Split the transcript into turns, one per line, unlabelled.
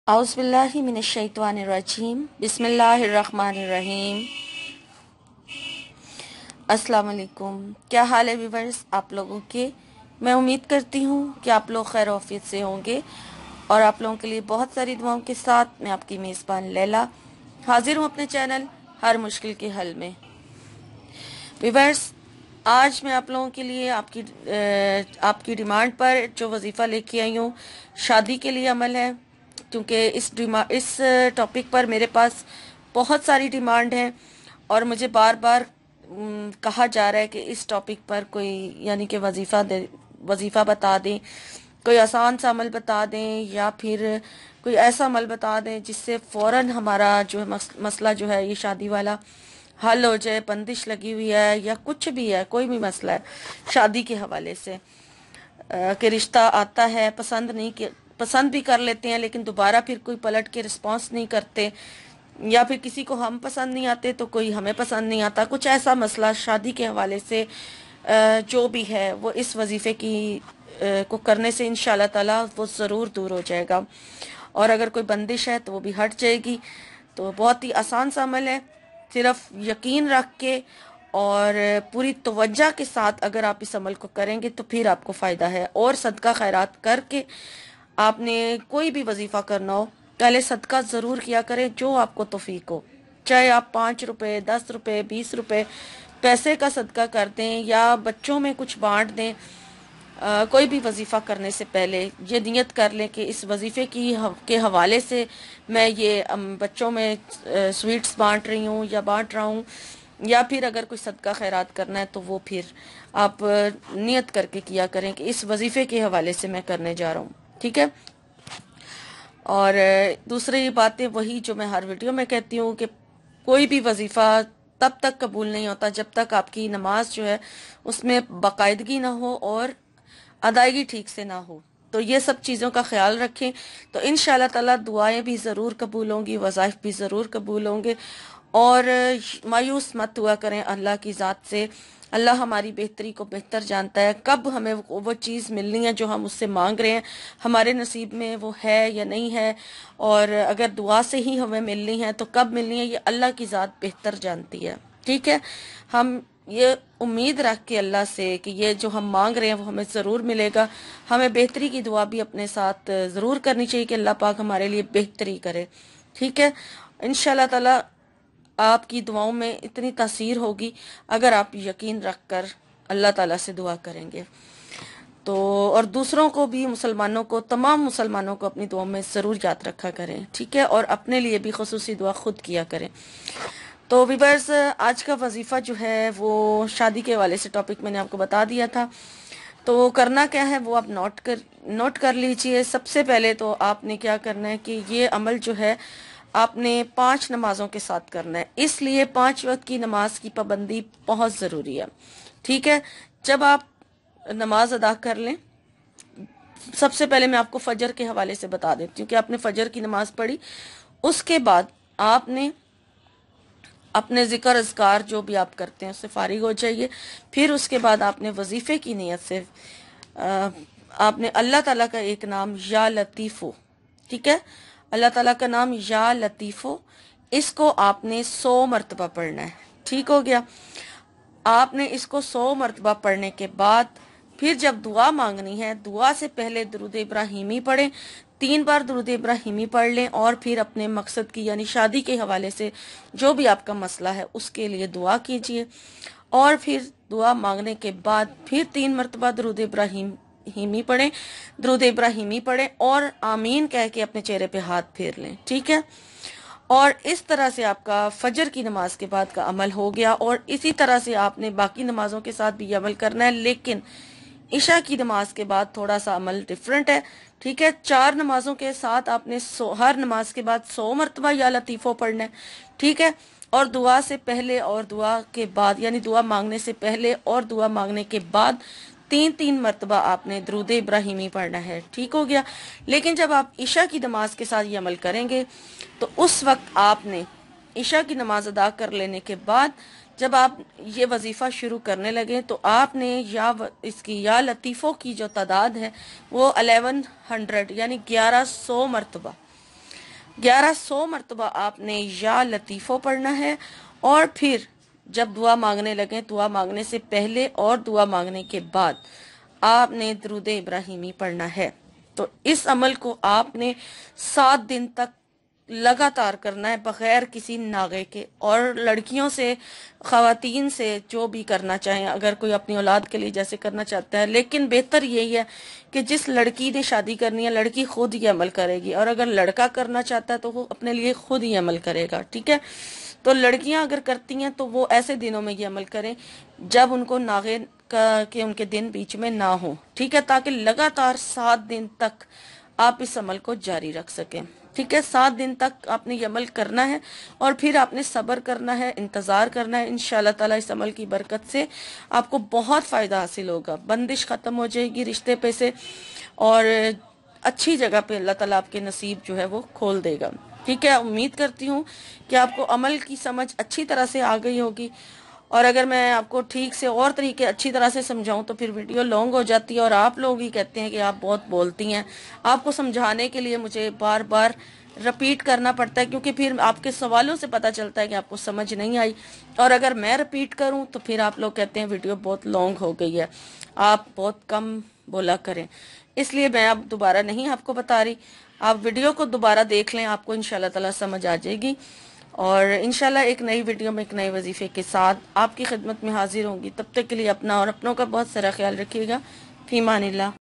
औज़ुबिल्लाहि मिनश्शैतानिर्रजीम बिस्मिल्लाहिर्रहमानिर्रहीम। अस्सलाम वालेकुम। क्या हाल है व्यूअर्स आप लोगों के। मैं उम्मीद करती हूँ कि आप लोग खैर ऑफियत से होंगे और आप लोगों के लिए बहुत सारी दुआओं के साथ मैं आपकी मेज़बान लैला हाजिर हूँ अपने चैनल हर मुश्किल के हल में। व्यूअर्स, आज मैं आप लोगों के लिए आपकी डिमांड पर जो वजीफ़ा लेके आई हूँ शादी के लिए अमल है, क्योंकि इस टॉपिक पर मेरे पास बहुत सारी डिमांड है और मुझे बार बार कहा जा रहा है कि इस टॉपिक पर कोई यानी कि वजीफ़ा बता दें, कोई आसान सा अमल बता दें या फिर कोई ऐसा अमल बता दें जिससे फ़ौरन हमारा जो है मसला जो है ये शादी वाला हल हो जाए। बंदिश लगी हुई है या कुछ भी है, कोई भी मसला है शादी के हवाले से कि रिश्ता आता है, पसंद भी कर लेते हैं लेकिन दोबारा फिर कोई पलट के रिस्पॉन्स नहीं करते, या फिर किसी को हम पसंद नहीं आते तो कोई हमें पसंद नहीं आता। कुछ ऐसा मसला शादी के हवाले से जो भी है वो इस वजीफे को करने से इंशाल्लाह ताला वो ज़रूर दूर हो जाएगा और अगर कोई बंदिश है तो वो भी हट जाएगी। तो बहुत ही आसान सा अमल है, सिर्फ यकीन रख के और पूरी तवज्जो के साथ अगर आप इस अमल को करेंगे तो फिर आपको फ़ायदा है। और सदका खैरात करके आपने कोई भी वजीफ़ा करना हो पहले सदका ज़रूर किया करें जो आपको तौफीक हो, चाहे आप 5 रुपए 10 रुपए 20 रुपए पैसे का सदका कर दें या बच्चों में कुछ बांट दें। कोई भी वजीफ़ा करने से पहले ये नियत कर लें कि इस वजीफ़े के हवाले से मैं ये बच्चों में स्वीट्स बांट रही हूँ या बांट रहा हूँ, या फिर अगर कोई सदका खैरात करना है तो वो फिर आप नियत करके किया करें कि इस वजीफ़े के हवाले से मैं करने जा रहा हूँ, ठीक है। और दूसरी बातें वही जो मैं हर वीडियो में कहती हूँ कि कोई भी वजीफ़ा तब तक कबूल नहीं होता जब तक आपकी नमाज जो है उसमें बाकायदगी ना हो और अदायगी ठीक से ना हो। तो ये सब चीज़ों का ख्याल रखें तो इंशाल्लाह ताला दुआएं भी ज़रूर कबूल होंगी, वज़ाइफ भी ज़रूर कबूल होंगे। और मायूस मत हुआ करें अल्लाह की ज़ात से। अल्लाह हमारी बेहतरी को बेहतर जानता है, कब हमें वो चीज़ मिलनी है जो हम उससे मांग रहे हैं, हमारे नसीब में वो है या नहीं है, और अगर दुआ से ही हमें मिलनी है तो कब मिलनी है ये अल्लाह की ज़ात बेहतर जानती है, ठीक है। हम ये उम्मीद रख के अल्लाह से कि ये जो हम मांग रहे हैं वो हमें ज़रूर मिलेगा। हमें बेहतरी की दुआ भी अपने साथ ज़रूर करनी चाहिए कि अल्लाह पाक हमारे लिए बेहतरी करे, ठीक है। इंशाल्लाह ताला आपकी दुआओं में इतनी तासीर होगी अगर आप यकीन रख कर अल्लाह ताला से दुआ करेंगे तो। और दूसरों को भी, मुसलमानों को, तमाम मुसलमानों को अपनी दुआओं में ज़रूर याद रखा करें, ठीक है। और अपने लिए भी खुसूसी दुआ खुद किया करें। तो व्यूअर्स, आज का वजीफ़ा जो है वो शादी के हवाले से टॉपिक मैंने आपको बता दिया था। तो करना क्या है वो आप नोट कर लीजिए। सबसे पहले तो आपने क्या करना है कि ये अमल जो है आपने 5 नमाजों के साथ करना है, इसलिए 5 वक्त की नमाज की पाबंदी बहुत ज़रूरी है, ठीक है। जब आप नमाज अदा कर लें, सबसे पहले मैं आपको फजर के हवाले से बता देती हूँ कि आपने फजर की नमाज पढ़ी, उसके बाद आपने अपने ज़िक्र अज़कार जो भी आप करते हैं उससे फारिग हो जाइए। फिर उसके बाद आपने वजीफ़े की नीयत से आपने अल्लाह ताला का एक नाम या लतीफ़ो, ठीक है, अल्लाह ताला का नाम या लतीफ़ो, इसको आपने 100 मरतबा पढ़ना है, ठीक हो गया। आपने इसको 100 मरतबा पढ़ने के बाद फिर जब दुआ मांगनी है, दुआ से पहले दुरूद इब्राहिमी पढ़ें, 3 बार दुरूद इब्राहिमी पढ़ लें और फिर अपने मकसद की यानी शादी के हवाले से जो भी आपका मसला है उसके लिए दुआ कीजिए। और फिर दुआ मांगने के बाद फिर 3 मरतबा दुरूद इब्राहिमी पढ़ें और आमीन कह के अपने चेहरे पे हाथ फेर लें, ठीक है। और इस तरह से आपका फजर की नमाज के बाद का अमल हो गया। और इसी तरह से आपने बाकी नमाजों के साथ भी अमल करना है, लेकिन इशा की नमाज के बाद थोड़ा सा अमल डिफरेंट है, ठीक है। 4 नमाजों के साथ आपने हर नमाज के बाद 100 मरतबा या लतीफ़ो पढ़ना है, ठीक है। और दुआ से पहले और दुआ के बाद यानी दुआ मांगने से पहले और दुआ मांगने के बाद 3-3 मरतबा आपने दरूद इब्राहिमी पढ़ना है, ठीक हो गया। लेकिन जब आप इशा की नमाज के साथ ये अमल करेंगे तो उस वक्त आपने इशा की नमाज अदा कर लेने के बाद जब आप ये वजीफ़ा शुरू करने लगे तो आपने इसकी या लतीफ़ों की जो तादाद है वो 1100 यानी 1100 मरतबा 1100 مرتبہ آپ نے یا لطیفہ پڑھنا ہے، اور پھر جب دعا مانگنے لگیں، دعا مانگنے سے پہلے اور دعا مانگنے کے بعد آپ نے درود ابراہیمی پڑھنا ہے۔ تو اس عمل کو آپ نے 7 دن تک لگاتار کرنا ہے بغیر کسی ناغے کے، اور لڑکیوں سے، خواتین سے جو بھی کرنا چاہیں، اگر کوئی اپنی اولاد کے لیے جیسے کرنا چاہتا ہے، لیکن بہتر یہی ہے کہ جس لڑکی نے شادی کرنی ہے لڑکی خود ہی عمل کرے گی، اور اگر لڑکا کرنا چاہتا ہے تو وہ اپنے لیے خود ہی عمل کرے گا، ٹھیک ہے؟ تو لڑکیاں اگر کرتی ہیں تو وہ ایسے دنوں میں یہ عمل کریں جب ان کو ناغے کہ ان کے دن بیچ میں نہ ہو، ٹھیک ہے، تاکہ لگاتار 7 دن تک آپ اس عمل کو جاری رکھ سکیں، ٹھیک ہے؟ 7 دن تک آپ نے یہ عمل کرنا ہے، اور پھر آپ نے صبر کرنا ہے، انتظار کرنا ہے۔ انشاءاللہ تعالیٰ اس عمل کی برکت سے آپ کو بہت فائدہ حاصل ہوگا، بندش ختم ہو جائے گی رشتے پہ سے، اور اچھی جگہ پہ اللہ تعالیٰ آپ کے نصیب جو ہے وہ کھول دے گا، ٹھیک ہے؟ امید کرتی ہوں کہ آپ کو عمل کی سمجھ اچھی طرح سے آ گئی ہوگی، اور اگر میں آپ کو ٹھیک سے اور طریقے اچھی طرح سے سمجھاؤں تو پھر ویڈیو لانگ ہو جاتی ہے، اور آپ لوگ ہی کہتے ہیں کہ آپ بہت بولتی ہیں۔ آپ کو سمجھانے کے لیے مجھے بار بار رپیٹ کرنا پڑتا ہے، کیونکہ پھر آپ کے سوالوں سے پتہ چلتا ہے کہ آپ کو سمجھ نہیں آئی، اور اگر میں رپیٹ کروں تو پھر آپ لوگ کہتے ہیں ویڈیو بہت لانگ ہو گئی ہے، آپ بہت کم بولا کریں، اس لیے میں اب دوبارہ نہیں آپ کو بتا رہی۔ آپ ویڈیو کو دوبارہ دیکھ لیں، آپ کو انشاءاللہ تعالیٰ سمجھ آ جائے گی، اور انشاءاللہ ایک نئی ویڈیو میں ایک نئے وظیفے کے ساتھ آپ کی خدمت میں حاضر ہوں گی۔ تب تک کے لیے اپنا اور اپنوں کا بہت سارا خیال رکھیے گا۔ فی امان اللہ۔